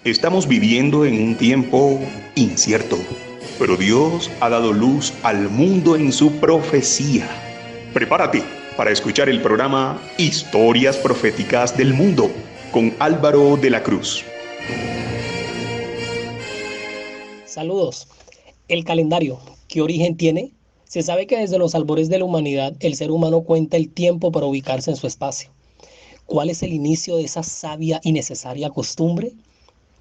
Estamos viviendo en un tiempo incierto, pero Dios ha dado luz al mundo en su profecía. Prepárate para escuchar el programa Historias Proféticas del Mundo con Álvaro de la Cruz. Saludos. El calendario, ¿qué origen tiene? Se sabe que desde los albores de la humanidad el ser humano cuenta el tiempo para ubicarse en su espacio. ¿Cuál es el inicio de esa sabia y necesaria costumbre?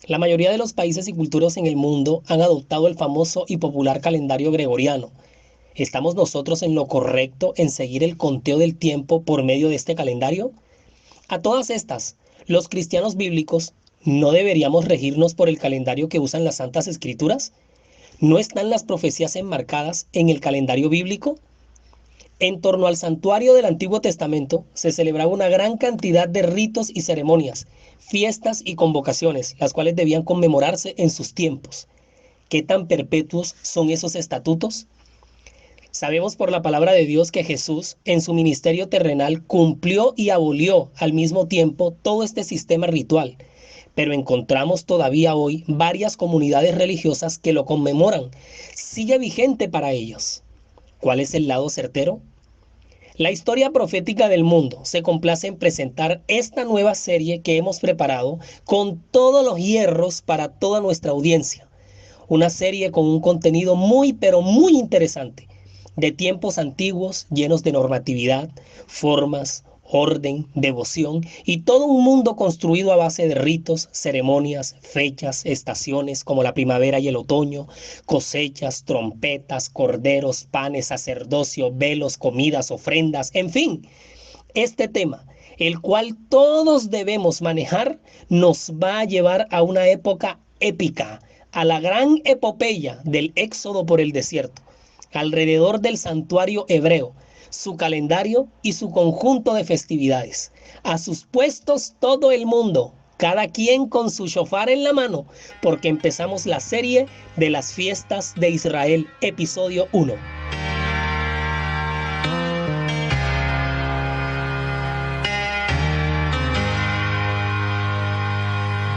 La mayoría de los países y culturas en el mundo han adoptado el famoso y popular calendario gregoriano. ¿Estamos nosotros en lo correcto en seguir el conteo del tiempo por medio de este calendario? A todas estas, los cristianos bíblicos, ¿no deberíamos regirnos por el calendario que usan las Santas Escrituras? ¿No están las profecías enmarcadas en el calendario bíblico? En torno al santuario del Antiguo Testamento se celebraba una gran cantidad de ritos y ceremonias, fiestas y convocaciones, las cuales debían conmemorarse en sus tiempos. ¿Qué tan perpetuos son esos estatutos? Sabemos por la palabra de Dios que Jesús, en su ministerio terrenal, cumplió y abolió al mismo tiempo todo este sistema ritual, pero encontramos todavía hoy varias comunidades religiosas que lo conmemoran. Sigue vigente para ellos. ¿Cuál es el lado certero? La historia profética del mundo se complace en presentar esta nueva serie que hemos preparado con todos los hierros para toda nuestra audiencia. Una serie con un contenido muy pero muy interesante, de tiempos antiguos llenos de normatividad, formas, orden, devoción y todo un mundo construido a base de ritos, ceremonias, fechas, estaciones como la primavera y el otoño, cosechas, trompetas, corderos, panes, sacerdocio, velos, comidas, ofrendas, en fin. Este tema, el cual todos debemos manejar, nos va a llevar a una época épica, a la gran epopeya del éxodo por el desierto, alrededor del santuario hebreo, su calendario y su conjunto de festividades. A sus puestos todo el mundo, cada quien con su shofar en la mano, porque empezamos la serie de las fiestas de Israel, episodio 1.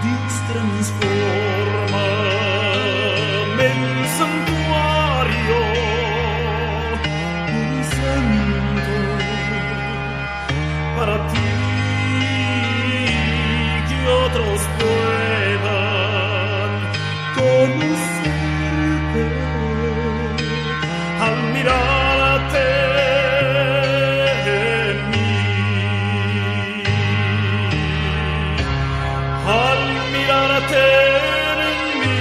Dios transforma el santuario muy santo para ti, que otros puedan conocerte al mirarte en mí, al mirarte en mí,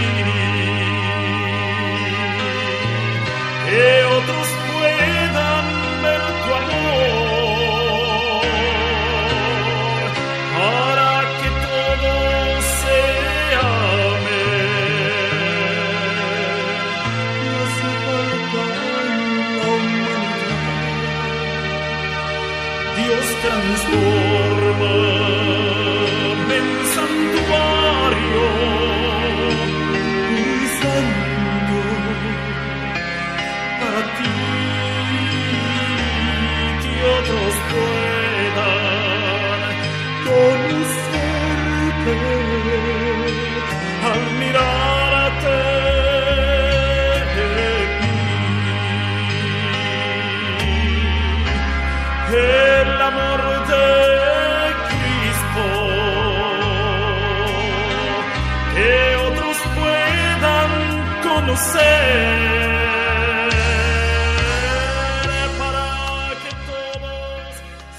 que otros puedan ver tu amor, para que todo se ame. No hace falta en la humanidad. Dios transforma el santuario muy santo para ti, que otros puedan conocerte al mirarte en mí. El amor de Cristo, que otros puedan conocer, para que todos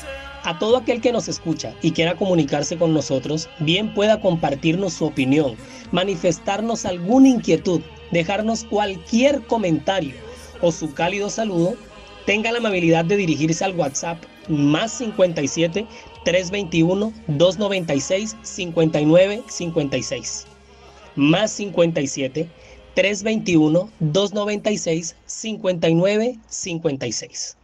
sean... A todo aquel que nos escucha y quiera comunicarse con nosotros, bien pueda compartirnos su opinión, manifestarnos alguna inquietud, dejarnos cualquier comentario o su cálido saludo, tenga la amabilidad de dirigirse al WhatsApp más 57 321 296 59 56. Más 57 321 296 59 56.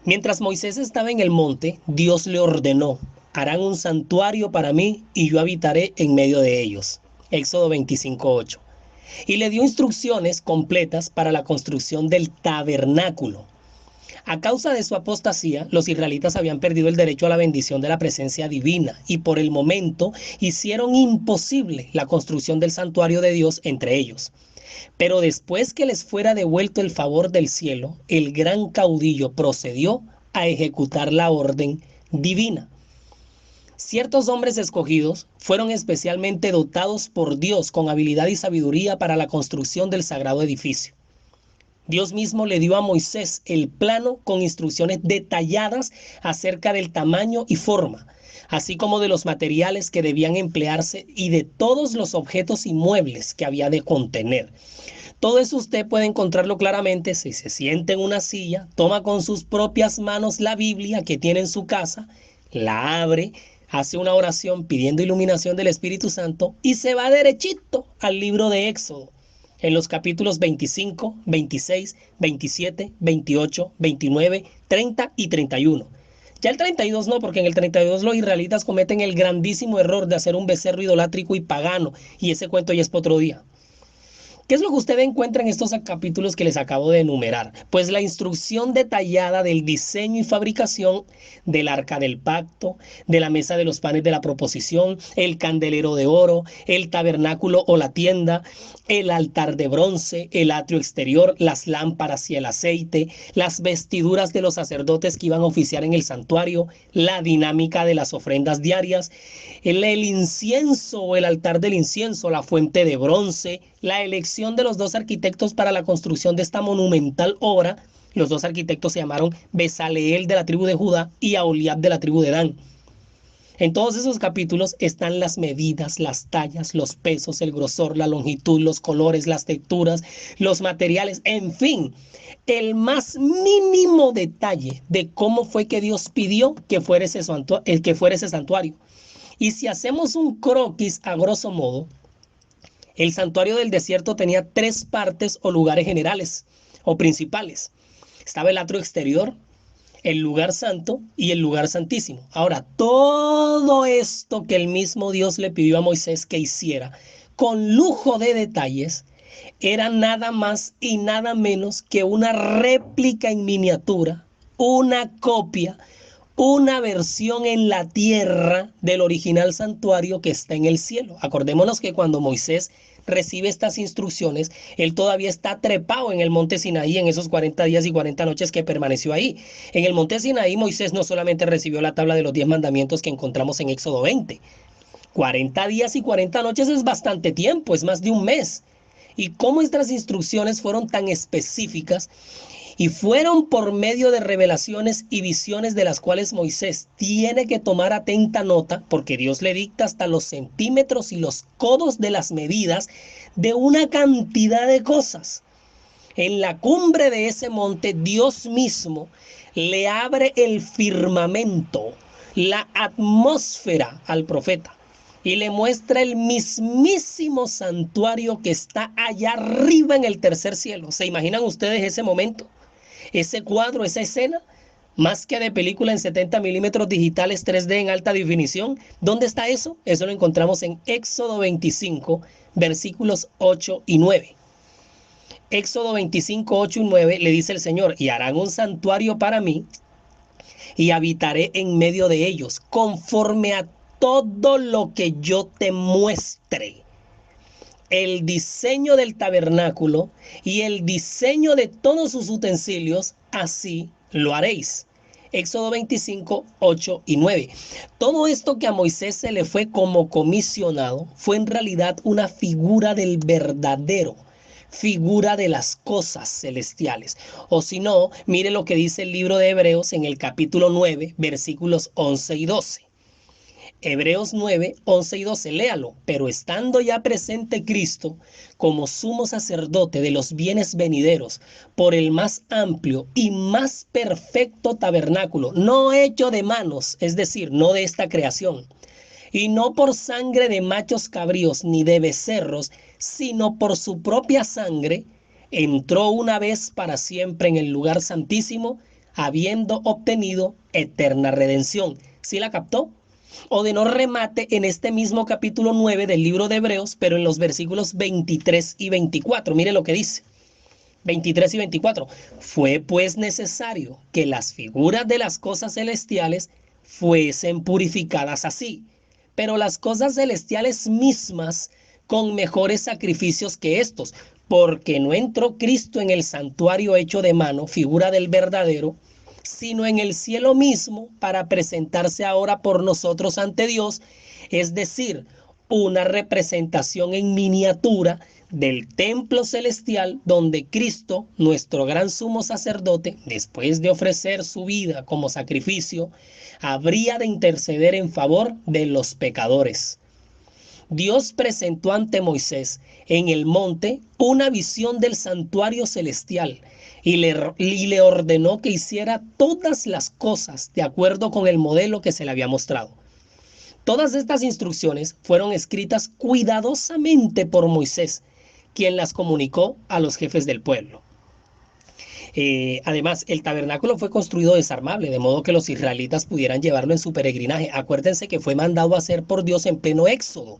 Mientras Moisés estaba en el monte, Dios le ordenó: harán un santuario para mí y yo habitaré en medio de ellos. Éxodo 25:8. Y le dio instrucciones completas para la construcción del tabernáculo. A causa de su apostasía, los israelitas habían perdido el derecho a la bendición de la presencia divina y por el momento hicieron imposible la construcción del santuario de Dios entre ellos. Pero después que les fuera devuelto el favor del cielo, el gran caudillo procedió a ejecutar la orden divina. Ciertos hombres escogidos fueron especialmente dotados por Dios con habilidad y sabiduría para la construcción del sagrado edificio. Dios mismo le dio a Moisés el plano con instrucciones detalladas acerca del tamaño y forma, así como de los materiales que debían emplearse y de todos los objetos y muebles que había de contener. Todo eso usted puede encontrarlo claramente si se sienta en una silla, toma con sus propias manos la Biblia que tiene en su casa, la abre, hace una oración pidiendo iluminación del Espíritu Santo y se va derechito al libro de Éxodo, en los capítulos 25, 26, 27, 28, 29, 30 y 31. Ya el 32 no, porque en el 32 los israelitas cometen el grandísimo error de hacer un becerro idolátrico y pagano, y ese cuento ya es para otro día. ¿Qué es lo que usted encuentra en estos capítulos que les acabo de enumerar? Pues la instrucción detallada del diseño y fabricación del arca del pacto, de la mesa de los panes de la proposición, el candelero de oro, el tabernáculo o la tienda, el altar de bronce, el atrio exterior, las lámparas y el aceite, las vestiduras de los sacerdotes que iban a oficiar en el santuario, la dinámica de las ofrendas diarias, el incienso o el altar del incienso, la fuente de bronce, la elección de los dos arquitectos para la construcción de esta monumental obra. Los dos arquitectos se llamaron Besaleel de la tribu de Judá y Aholiab de la tribu de Dan. En todos esos capítulos están las medidas, las tallas, los pesos, el grosor, la longitud, los colores, las texturas, los materiales, en fin, el más mínimo detalle de cómo fue que Dios pidió que fuera ese santuario. Y si hacemos un croquis a grosso modo, el santuario del desierto tenía 3 partes o lugares generales o principales. Estaba el atrio exterior, el lugar santo y el lugar santísimo. Ahora, todo esto que el mismo Dios le pidió a Moisés que hiciera, con lujo de detalles, era nada más y nada menos que una réplica en miniatura, una copia, una versión en la tierra del original santuario que está en el cielo. Acordémonos que cuando Moisés recibe estas instrucciones, él todavía está trepado en el monte Sinaí en esos 40 días y 40 noches que permaneció ahí. En el monte Sinaí, Moisés no solamente recibió la tabla de los 10 mandamientos que encontramos en Éxodo 20. 40 días y 40 noches es bastante tiempo, es más de un mes. Y cómo estas instrucciones fueron tan específicas y fueron por medio de revelaciones y visiones de las cuales Moisés tiene que tomar atenta nota, porque Dios le dicta hasta los centímetros y los codos de las medidas de una cantidad de cosas. En la cumbre de ese monte, Dios mismo le abre el firmamento, la atmósfera al profeta y le muestra el mismísimo santuario que está allá arriba en el tercer cielo. ¿Se imaginan ustedes ese momento? Ese cuadro, esa escena, más que de película en 70 milímetros digitales 3D en alta definición. ¿Dónde está eso? Eso lo encontramos en Éxodo 25, versículos 8 y 9. Éxodo 25, 8 y 9 le dice el Señor: y harán un santuario para mí, y habitaré en medio de ellos, conforme a todo lo que yo te muestre. El diseño del tabernáculo y el diseño de todos sus utensilios, así lo haréis. Éxodo 25, 8 y 9. Todo esto que a Moisés se le fue como comisionado fue en realidad una figura del verdadero, figura de las cosas celestiales. O si no, mire lo que dice el libro de Hebreos en el capítulo 9, versículos 11 y 12. Hebreos 9, 11 y 12, léalo. Pero estando ya presente Cristo como sumo sacerdote de los bienes venideros, por el más amplio y más perfecto tabernáculo, no hecho de manos, es decir, no de esta creación, y no por sangre de machos cabríos ni de becerros, sino por su propia sangre, entró una vez para siempre en el lugar santísimo, habiendo obtenido eterna redención. ¿Sí la captó? O de no remate en este mismo capítulo 9 del libro de Hebreos, pero en los versículos 23 y 24. Mire lo que dice. 23 y 24. Fue pues necesario que las figuras de las cosas celestiales fuesen purificadas así, pero las cosas celestiales mismas con mejores sacrificios que estos, porque no entró Cristo en el santuario hecho de mano, figura del verdadero, sino en el cielo mismo para presentarse ahora por nosotros ante Dios, es decir, una representación en miniatura del templo celestial donde Cristo, nuestro gran sumo sacerdote, después de ofrecer su vida como sacrificio, habría de interceder en favor de los pecadores. Dios presentó ante Moisés en el monte una visión del santuario celestial y le ordenó que hiciera todas las cosas de acuerdo con el modelo que se le había mostrado. Todas estas instrucciones fueron escritas cuidadosamente por Moisés, quien las comunicó a los jefes del pueblo. Además, el tabernáculo fue construido desarmable, de modo que los israelitas pudieran llevarlo en su peregrinaje. Acuérdense que fue mandado a hacer por Dios en pleno éxodo.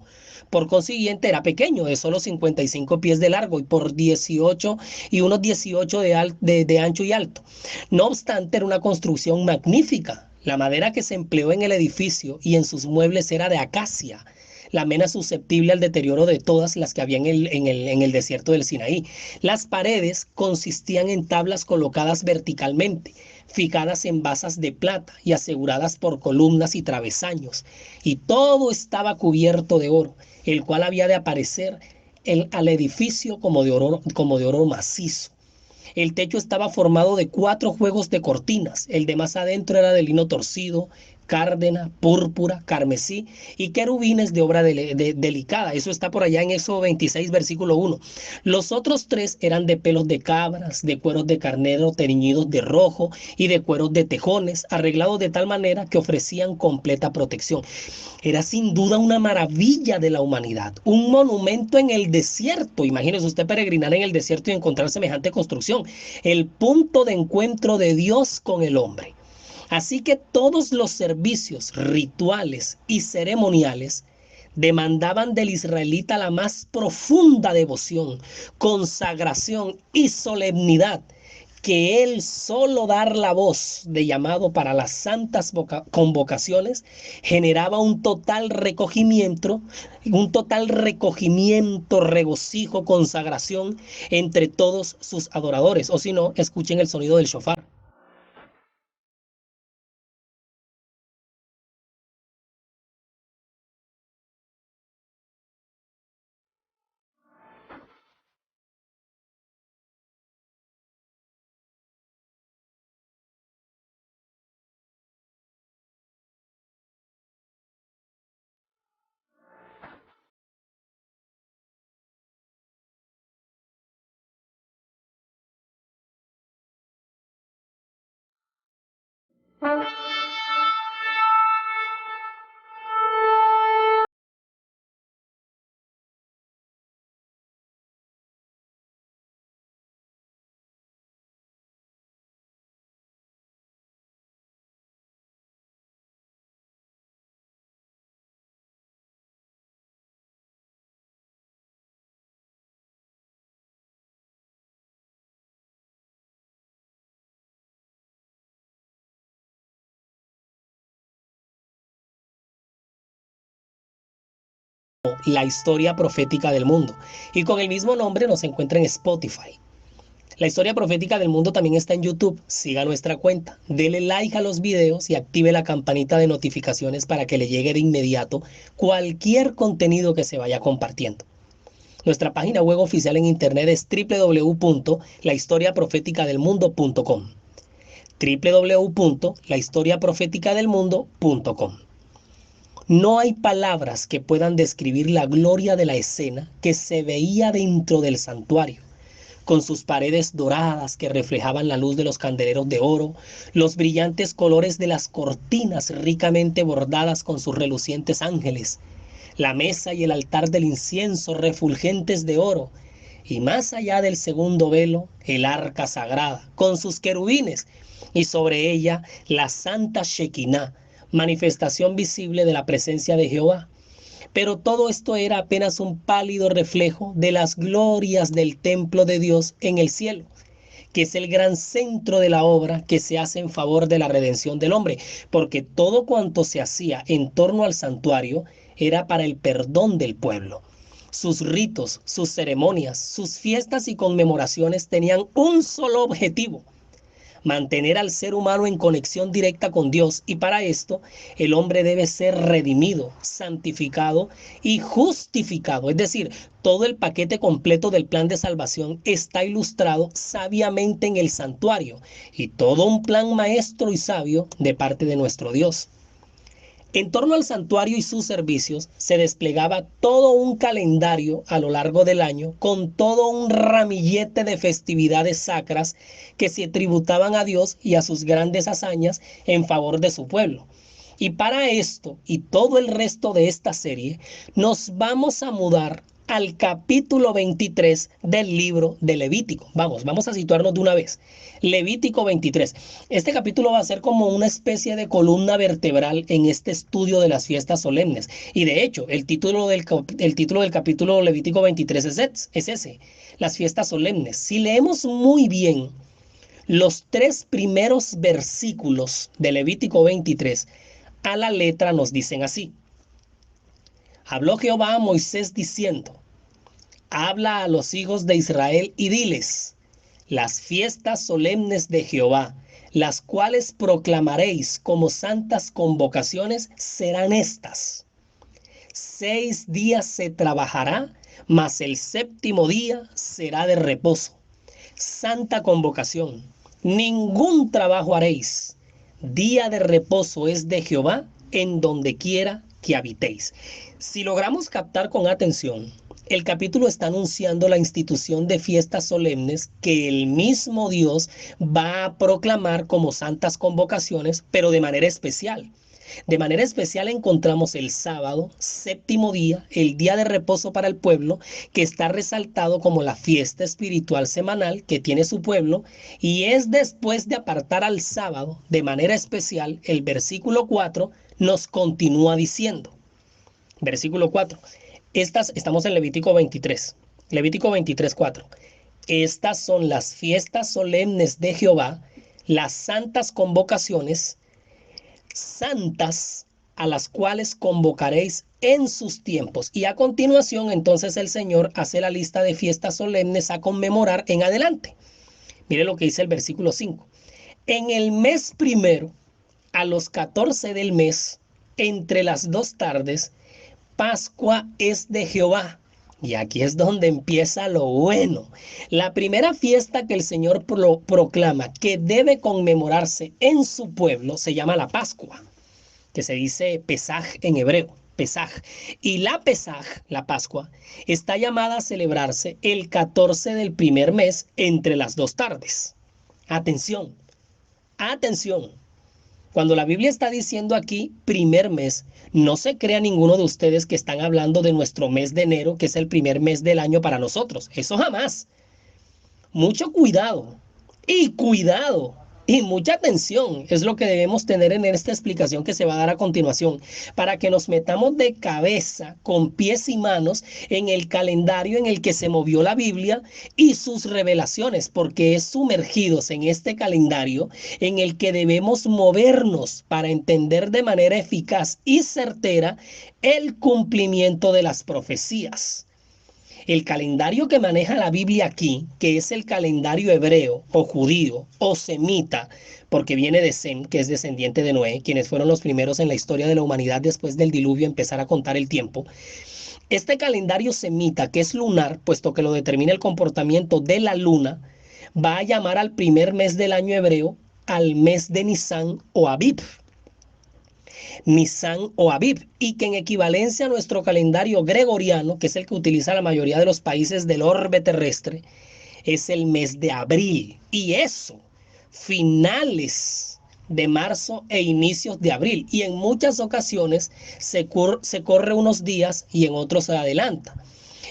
Por consiguiente, era pequeño, de solo 55 pies de largo y por 18 y unos 18 de ancho y alto. No obstante, era una construcción magnífica. La madera que se empleó en el edificio y en sus muebles era de acacia, la menos susceptible al deterioro de todas las que había en el desierto del Sinaí. Las paredes consistían en tablas colocadas verticalmente, fijadas en basas de plata y aseguradas por columnas y travesaños, y todo estaba cubierto de oro, el cual había de aparecer al edificio como de oro macizo. El techo estaba formado de 4 juegos de cortinas. El de más adentro era de lino torcido, cárdena, púrpura, carmesí y querubines de obra delicada. Eso está por allá en Éxodo 26, versículo 1. Los otros 3 eran de pelos de cabras, de cueros de carnero teñidos de rojo y de cueros de tejones, arreglados de tal manera que ofrecían completa protección. Era sin duda una maravilla de la humanidad, un monumento en el desierto. Imagínese usted peregrinar en el desierto y encontrar semejante construcción, el punto de encuentro de Dios con el hombre. Así que todos los servicios rituales y ceremoniales demandaban del israelita la más profunda devoción, consagración y solemnidad, que él solo dar la voz de llamado para las santas convocaciones generaba un total recogimiento, regocijo, consagración entre todos sus adoradores. O si no, escuchen el sonido del shofar. La historia profética del mundo. Y con el mismo nombre nos encuentra en Spotify. La historia profética del mundo también está en YouTube. Siga nuestra cuenta, dele like a los videos y active la campanita de notificaciones para que le llegue de inmediato cualquier contenido que se vaya compartiendo. Nuestra página web oficial en internet es www.lahistoriaprofeticadelmundo.com www.lahistoriaprofeticadelmundo.com. No hay palabras que puedan describir la gloria de la escena que se veía dentro del santuario, con sus paredes doradas que reflejaban la luz de los candeleros de oro, los brillantes colores de las cortinas ricamente bordadas con sus relucientes ángeles, la mesa y el altar del incienso refulgentes de oro, y más allá del segundo velo, el arca sagrada, con sus querubines, y sobre ella la santa Shekinah, manifestación visible de la presencia de Jehová. Pero todo esto era apenas un pálido reflejo de las glorias del templo de Dios en el cielo, que es el gran centro de la obra que se hace en favor de la redención del hombre, porque todo cuanto se hacía en torno al santuario era para el perdón del pueblo. Sus ritos, sus ceremonias, sus fiestas y conmemoraciones tenían un solo objetivo: mantener al ser humano en conexión directa con Dios, y para esto el hombre debe ser redimido, santificado y justificado. Es decir, todo el paquete completo del plan de salvación está ilustrado sabiamente en el santuario, y todo un plan maestro y sabio de parte de nuestro Dios. En torno al santuario y sus servicios se desplegaba todo un calendario a lo largo del año, con todo un ramillete de festividades sacras que se tributaban a Dios y a sus grandes hazañas en favor de su pueblo. Y para esto y todo el resto de esta serie, nos vamos a mudar al capítulo 23 del libro de Levítico. Vamos a situarnos de una vez. Levítico 23. Este capítulo va a ser como una especie de columna vertebral en este estudio de las fiestas solemnes. Y de hecho, el título del capítulo Levítico 23 es ese, las fiestas solemnes. Si leemos muy bien los 3 primeros versículos de Levítico 23, a la letra nos dicen así: habló Jehová a Moisés diciendo, habla a los hijos de Israel y diles, las fiestas solemnes de Jehová, las cuales proclamaréis como santas convocaciones, serán estas: 6 días se trabajará, mas el 7º día será de reposo. Santa convocación, ningún trabajo haréis. Día de reposo es de Jehová en donde quiera que habitéis. Si logramos captar con atención, el capítulo está anunciando la institución de fiestas solemnes que el mismo Dios va a proclamar como santas convocaciones, pero de manera especial. De manera especial encontramos el sábado, 7º día, el día de reposo para el pueblo, que está resaltado como la fiesta espiritual semanal que tiene su pueblo, y es después de apartar al sábado de manera especial. El versículo 4 nos continúa diciendo, versículo 4, estamos en Levítico 23, Levítico 23, 4. Estas son las fiestas solemnes de Jehová, las santas convocaciones, santas, a las cuales convocaréis en sus tiempos. Y a continuación, entonces, el Señor hace la lista de fiestas solemnes a conmemorar en adelante. Mire lo que dice el versículo 5. En el mes primero, a los 14 del mes, entre las 2 tardes, Pascua es de Jehová. Y aquí es donde empieza lo bueno. La primera fiesta que el Señor proclama que debe conmemorarse en su pueblo se llama la Pascua, que se dice Pesaj en hebreo, Pesaj. Y la Pesaj, la Pascua, está llamada a celebrarse el 14 del primer mes entre las 2 tardes. Atención, atención. Cuando la Biblia está diciendo aquí primer mes, no se crea ninguno de ustedes que están hablando de nuestro mes de enero, que es el primer mes del año para nosotros. Eso jamás. Mucho cuidado y mucha atención es lo que debemos tener en esta explicación que se va a dar a continuación, para que nos metamos de cabeza, con pies y manos, en el calendario en el que se movió la Biblia y sus revelaciones, porque es sumergidos en este calendario en el que debemos movernos para entender de manera eficaz y certera el cumplimiento de las profecías. El calendario que maneja la Biblia aquí, que es el calendario hebreo o judío o semita, porque viene de Sem, que es descendiente de Noé, quienes fueron los primeros en la historia de la humanidad después del diluvio a empezar a contar el tiempo. Este calendario semita, que es lunar, puesto que lo determina el comportamiento de la luna, va a llamar al primer mes del año hebreo al mes de Nisan o Abib. Nisan o Abib, y que en equivalencia a nuestro calendario gregoriano, que es el que utiliza la mayoría de los países del orbe terrestre, es el mes de abril. Y eso, finales de marzo e inicios de abril. Y en muchas ocasiones se corre unos días y en otros se adelanta.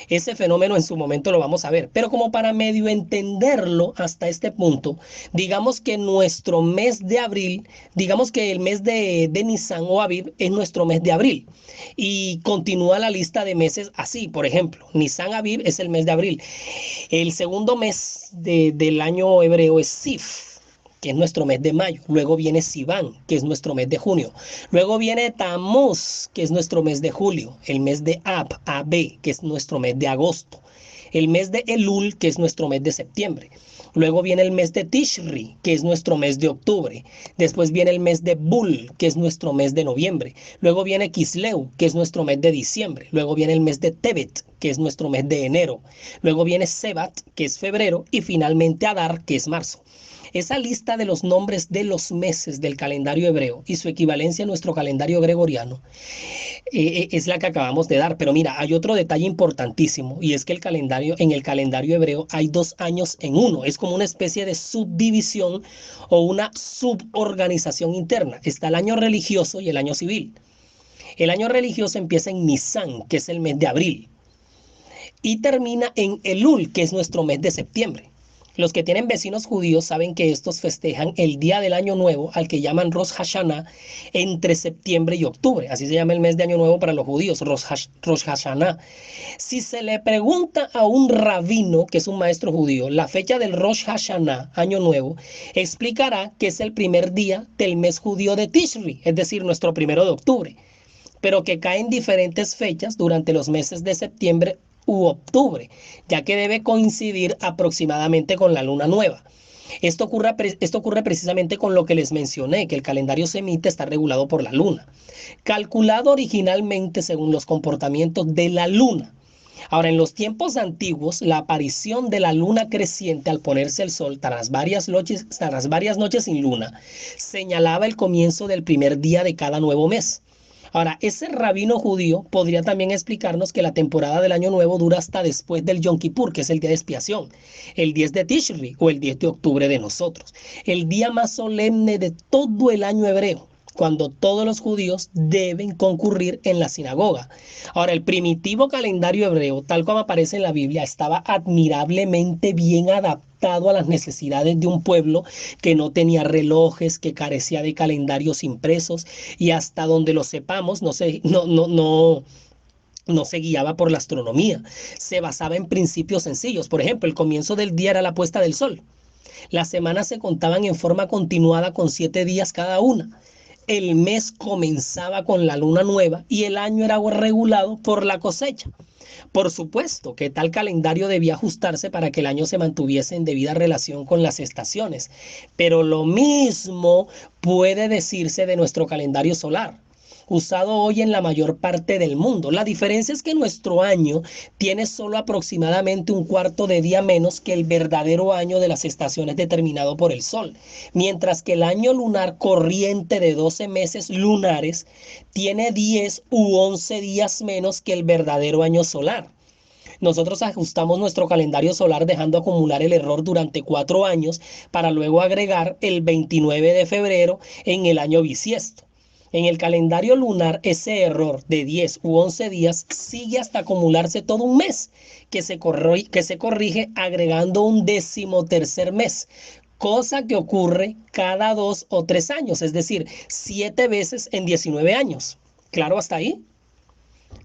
Ese fenómeno en su momento lo vamos a ver, pero como para medio entenderlo hasta este punto, digamos que nuestro mes de abril, digamos que el mes de Nisan o Aviv es nuestro mes de abril y continúa la lista de meses así, por ejemplo, Nisan Aviv es el mes de abril. El segundo mes del año hebreo es Sif, que es nuestro mes de mayo. Luego viene Sivan, que es nuestro mes de junio. Luego viene Tamuz, que es nuestro mes de julio. El mes de Ab, que es nuestro mes de agosto. El mes de Elul, que es nuestro mes de septiembre. Luego viene el mes de Tishri, que es nuestro mes de octubre. Después viene el mes de Bul, que es nuestro mes de noviembre. Luego viene Kisleu, que es nuestro mes de diciembre. Luego viene el mes de Tebet, que es nuestro mes de enero. Luego viene Sebat, que es febrero. Y finalmente Adar, que es marzo. Esa lista de los nombres de los meses del calendario hebreo y su equivalencia a nuestro calendario gregoriano es la que acabamos de dar. Pero mira, hay otro detalle importantísimo y es que en el calendario hebreo hay 2 años en uno. Es como una especie de subdivisión o una suborganización interna. Está el año religioso y el año civil. El año religioso empieza en Nisan, que es el mes de abril, y termina en Elul, que es nuestro mes de septiembre. Los que tienen vecinos judíos saben que estos festejan el día del año nuevo, al que llaman Rosh Hashanah, entre septiembre y octubre. Así se llama el mes de año nuevo para los judíos, Rosh Hashanah. Si se le pregunta a un rabino, que es un maestro judío, la fecha del Rosh Hashanah, año nuevo, explicará que es el primer día del mes judío de Tishri, es decir, nuestro 1 de octubre, pero que cae en diferentes fechas durante los meses de septiembre u octubre, ya que debe coincidir aproximadamente con la luna nueva. Esto ocurre precisamente con lo que les mencioné, que el calendario semita está regulado por la luna, calculado originalmente según los comportamientos de la luna. Ahora, en los tiempos antiguos, la aparición de la luna creciente al ponerse el sol tras varias noches sin luna señalaba el comienzo del primer día de cada nuevo mes. Ahora, ese rabino judío podría también explicarnos que la temporada del Año Nuevo dura hasta después del Yom Kippur, que es el día de expiación, el 10 de Tishri o el 10 de octubre de nosotros, el día más solemne de todo el año hebreo, cuando todos los judíos deben concurrir en la sinagoga. Ahora, el primitivo calendario hebreo, tal como aparece en la Biblia, estaba admirablemente bien adaptado a las necesidades de un pueblo que no tenía relojes, que carecía de calendarios impresos y hasta donde lo sepamos no se guiaba por la astronomía. Se basaba en principios sencillos. Por ejemplo, el comienzo del día era la puesta del sol. Las semanas se contaban en forma continuada con 7 días cada una. El mes comenzaba con la luna nueva y el año era regulado por la cosecha. Por supuesto que tal calendario debía ajustarse para que el año se mantuviese en debida relación con las estaciones, pero lo mismo puede decirse de nuestro calendario solar, usado hoy en la mayor parte del mundo. La diferencia es que nuestro año tiene solo aproximadamente un cuarto de día menos que el verdadero año de las estaciones determinado por el Sol, mientras que el año lunar corriente de 12 meses lunares tiene 10 u 11 días menos que el verdadero año solar. Nosotros ajustamos nuestro calendario solar dejando acumular el error durante 4 años para luego agregar el 29 de febrero en el año bisiesto. En el calendario lunar, ese error de 10 u 11 días sigue hasta acumularse todo un mes, que se corrige agregando un 13º mes, cosa que ocurre cada 2 o 3 años, es decir, 7 veces en 19 años. ¿Claro hasta ahí?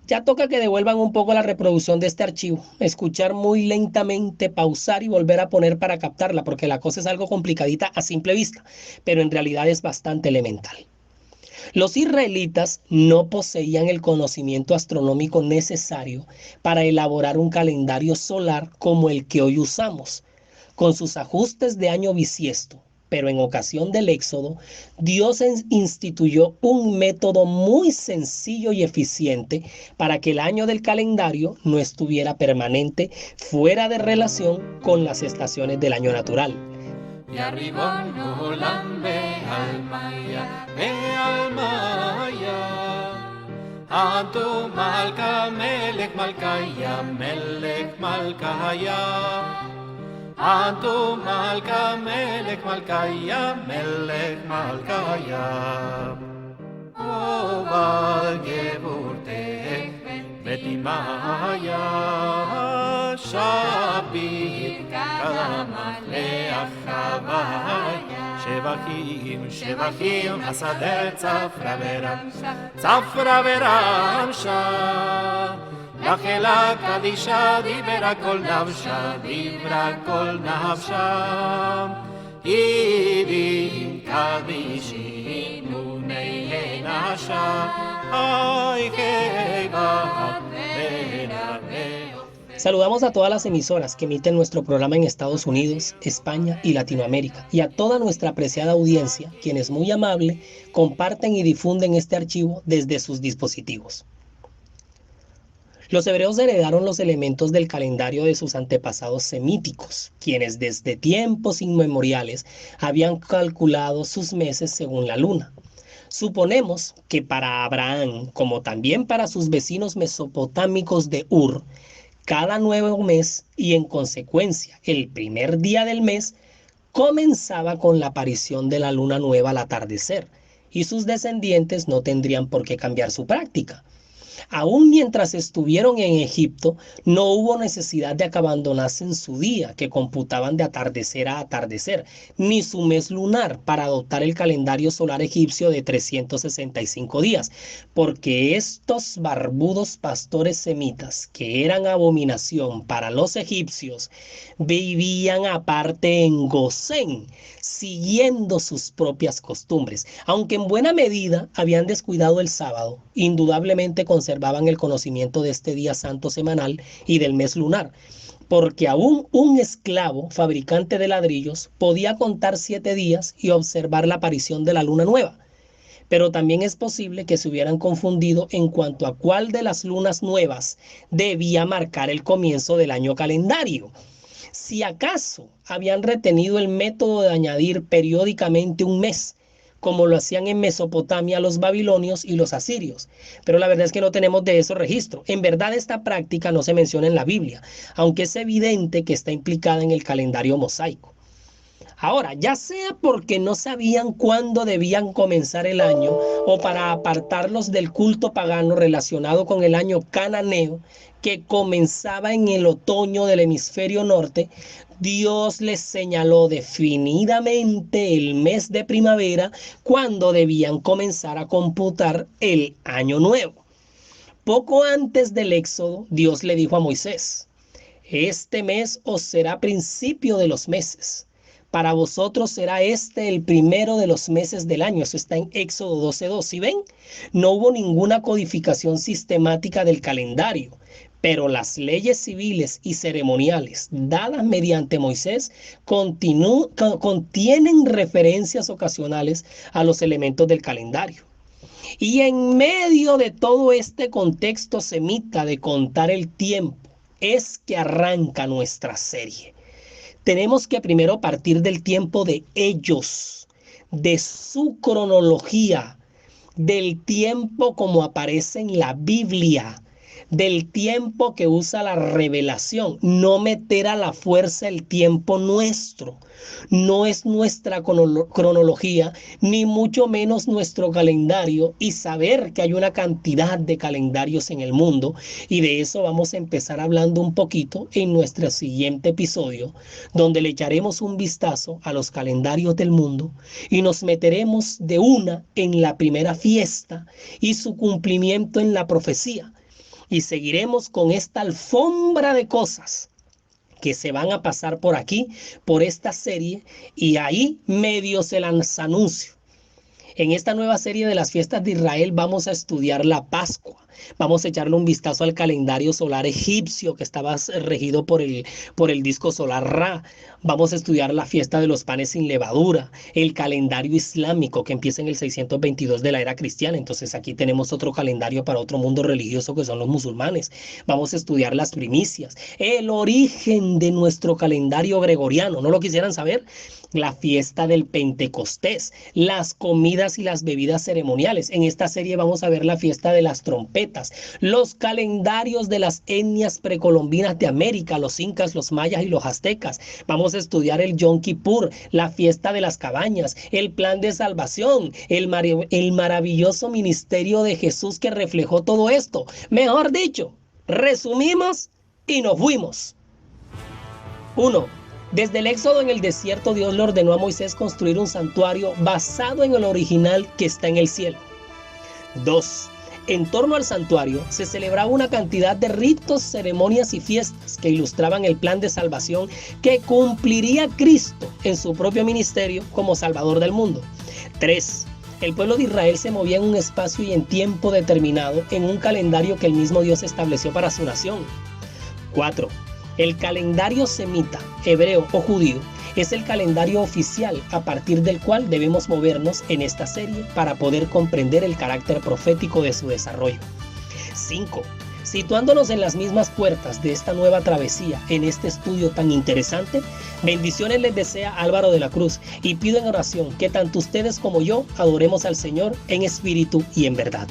Ya toca que devuelvan un poco la reproducción de este archivo, escuchar muy lentamente, pausar y volver a poner para captarla, porque la cosa es algo complicadita a simple vista, pero en realidad es bastante elemental. Los israelitas no poseían el conocimiento astronómico necesario para elaborar un calendario solar como el que hoy usamos, con sus ajustes de año bisiesto. Pero en ocasión del Éxodo, Dios instituyó un método muy sencillo y eficiente para que el año del calendario no estuviera permanente fuera de relación con las estaciones del año natural. יריבון עולם בעלמיה, בעלמיה. אדו מלכה מלך מלכיה, מלך מלכיה. אדו מלכה מלך מלכיה, מלך מלכיה. ובעל גבורתך Maya Shabit Kadamach Le'achavaya Shevachim Shevachim Hasader Tzafra Veramsha Lachela Kadisha Dibra Kol Navsha Idim Kadishim Unei Henasha Ay Keva Saludamos a todas las emisoras que emiten nuestro programa en Estados Unidos, España y Latinoamérica, y a toda nuestra apreciada audiencia, quienes muy amable comparten y difunden este archivo desde sus dispositivos. Los hebreos heredaron los elementos del calendario de sus antepasados semíticos, quienes desde tiempos inmemoriales habían calculado sus meses según la luna. Suponemos que para Abraham, como también para sus vecinos mesopotámicos de Ur, cada nuevo mes y en consecuencia el primer día del mes comenzaba con la aparición de la luna nueva al atardecer, y sus descendientes no tendrían por qué cambiar su práctica. Aún mientras estuvieron en Egipto, no hubo necesidad de que abandonasen su día, que computaban de atardecer a atardecer, ni su mes lunar para adoptar el calendario solar egipcio de 365 días, porque estos barbudos pastores semitas, que eran abominación para los egipcios, vivían aparte en Gosén, siguiendo sus propias costumbres. Aunque en buena medida habían descuidado el sábado, indudablemente conservaban el conocimiento de este día santo semanal y del mes lunar, porque aún un esclavo fabricante de ladrillos podía contar 7 días y observar la aparición de la luna nueva. Pero también es posible que se hubieran confundido en cuanto a cuál de las lunas nuevas debía marcar el comienzo del año calendario. Si acaso habían retenido el método de añadir periódicamente un mes, como lo hacían en Mesopotamia los babilonios y los asirios. Pero la verdad es que no tenemos de eso registro. En verdad esta práctica no se menciona en la Biblia, aunque es evidente que está implicada en el calendario mosaico. Ahora, ya sea porque no sabían cuándo debían comenzar el año o para apartarlos del culto pagano relacionado con el año cananeo, que comenzaba en el otoño del hemisferio norte, Dios les señaló definidamente el mes de primavera cuando debían comenzar a computar el año nuevo. Poco antes del Éxodo, Dios le dijo a Moisés: este mes os será principio de los meses. Para vosotros será este el primero de los meses del año. Eso está en Éxodo 12:2. ¿Sí ven? No hubo ninguna codificación sistemática del calendario, pero las leyes civiles y ceremoniales dadas mediante Moisés contienen referencias ocasionales a los elementos del calendario. Y en medio de todo este contexto semita de contar el tiempo, es que arranca nuestra serie. Tenemos que primero partir del tiempo de ellos, de su cronología, del tiempo como aparece en la Biblia, del tiempo que usa la revelación, no meter a la fuerza el tiempo nuestro. No es nuestra cronología, ni mucho menos nuestro calendario, y saber que hay una cantidad de calendarios en el mundo, y de eso vamos a empezar hablando un poquito en nuestro siguiente episodio, donde le echaremos un vistazo a los calendarios del mundo y nos meteremos de una en la primera fiesta y su cumplimiento en la profecía. Y seguiremos con esta alfombra de cosas que se van a pasar por aquí, por esta serie, y ahí medio se las anuncio. En esta nueva serie de las fiestas de Israel vamos a estudiar la Pascua. Vamos a echarle un vistazo al calendario solar egipcio que estaba regido por el disco solar Ra. Vamos a estudiar la fiesta de los panes sin levadura, el calendario islámico que empieza en el 622 de la era cristiana. Entonces aquí tenemos otro calendario para otro mundo religioso que son los musulmanes. Vamos a estudiar las primicias, el origen de nuestro calendario gregoriano. ¿No lo quisieran saber? La fiesta del Pentecostés, las comidas y las bebidas ceremoniales. En esta serie vamos a ver la fiesta de las trompetas, los calendarios de las etnias precolombinas de América, los incas, los mayas y los aztecas. Vamos a estudiar el Yom Kippur, la fiesta de las cabañas, el plan de salvación, el maravilloso ministerio de Jesús que reflejó todo esto. Mejor dicho, Resumimos y nos fuimos. 1. Desde el Éxodo en el desierto, Dios le ordenó a Moisés construir un santuario basado en el original que está en el cielo. 2. En torno al santuario se celebraba una cantidad de ritos, ceremonias y fiestas que ilustraban el plan de salvación que cumpliría Cristo en su propio ministerio como Salvador del mundo. 3. El pueblo de Israel se movía en un espacio y en tiempo determinado en un calendario que el mismo Dios estableció para su nación. 4. El calendario semita, hebreo o judío es el calendario oficial a partir del cual debemos movernos en esta serie para poder comprender el carácter profético de su desarrollo. 5. Situándonos en las mismas puertas de esta nueva travesía en este estudio tan interesante, bendiciones les desea Álvaro de la Cruz y pido en oración que tanto ustedes como yo adoremos al Señor en espíritu y en verdad.